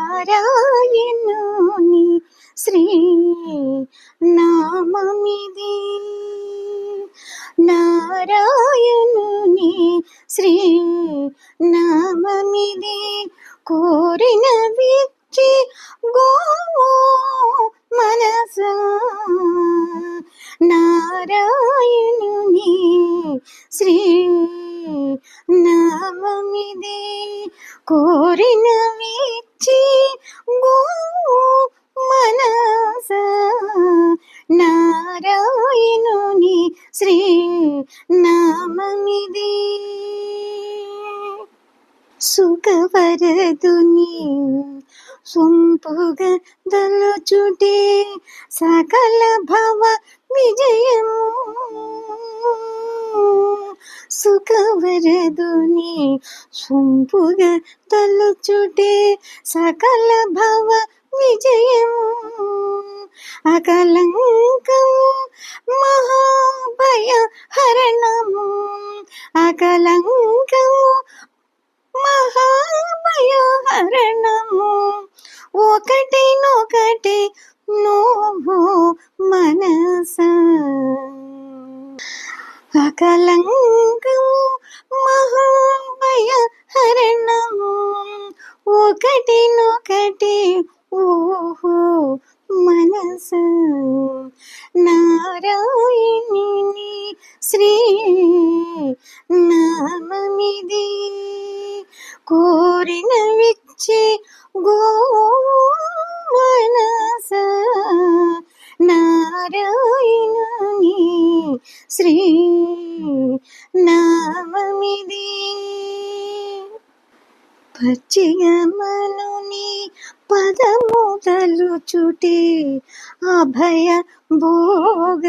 నారాయణుని శ్రీ నామమిది. నారాయణుని శ్రీ నామమిది. కోరిన విచ్చి గోవు మనస. నారాయణుని శ్రీ నామమిది. కోరిన విచ్చి గోవు మనస. నారాయణుని శ్రీ నామమిది. సుఖవరదుని సొంపుగా దలచుటే సకల భవ విజయము. సుఖవరదుని సొంపుగా దలచుటే సకల భవ విజయము. అకలంకము మహాభయ హరణము. అకలంకము మహాభయహరణము. ఒకటినొకటి నువ్వు మనస. అకలంకము మహాభయహరణము. ఒకటినొకటి ఓహో మనస. నారాయణుని శ్రీ నామమిది. కోరిన విచ్చి గో మనస. నారాయణుని శ్రీ నామమిది. పచ్చిగమనుని పదము తలుచుటే అభయ భోగ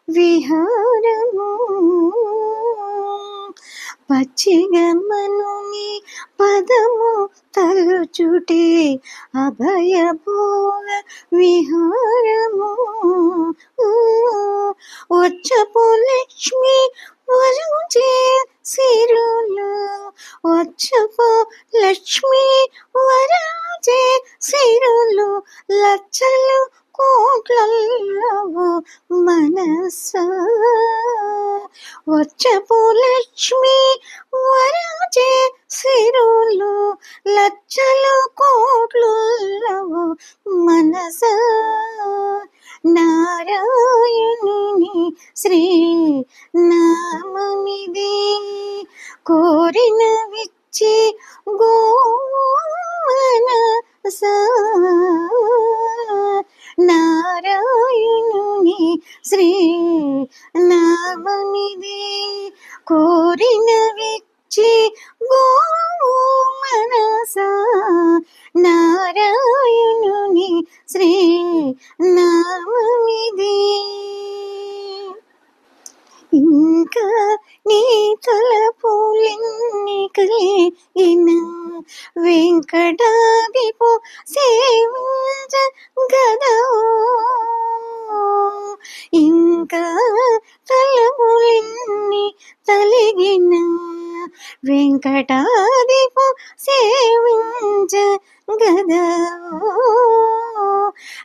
విహారము. పచ్చిగమనుని పదము తలుచుటే అభయ భోగ విహారము. వచ్చపు లక్ష్మి వరుచే సిరులు. వచ్చపు లక్ష్మి వరాజే సిరులు. లచ్చలు కోట్లవు మనస. వచ్చపు లక్ష్మి వరాజే సిరులు. లచ్చలు కోట్లవు మనస. నారాయణుని శ్రీ నామమిది. కోరిన విచ్చి గో మనస. నారాయణుని శ్రీ నామమిది. కోరిన విచ్చి గో మనస. నారాయణుని శ్రీ నామమిది. ఇంకా నీ తలపులెన్ని కలిగిన వెంకటాదిపో సేవించ గదవు. ఇంకా తలపులెన్ని తలిగిన వెంకటాదిపో సేవించ గదవు.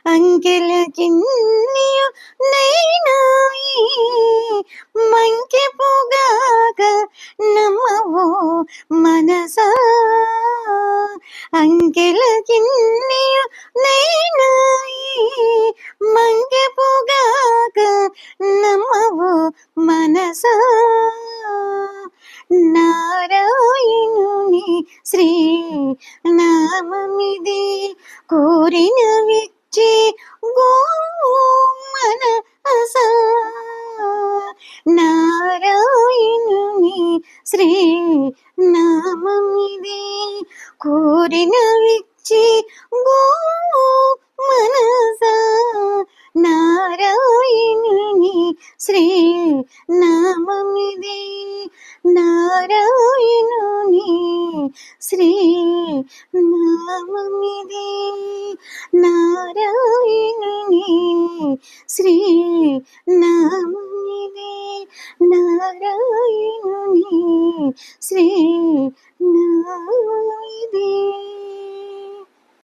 అంకెల కిన్నియు నైనాయి మంకె పొగాక నమ్మవో మనస. అంకెల కిన్నియు నైనాయి మంకె పొగాక నమ్మవో మనస. నారాయణుని శ్రీ నామమిది. కోరిన విచ్చి గో మనస. నారాయణుని శ్రీ నామమిది. కోరిన విచ్చి గో మనస. నారాయణుని శ్రీ నామమిది. నారాయణుని శ్రీ నామమిది. నారాయణుని శ్రీ నామమిది. నారాయణుని శ్రీ నామమిది.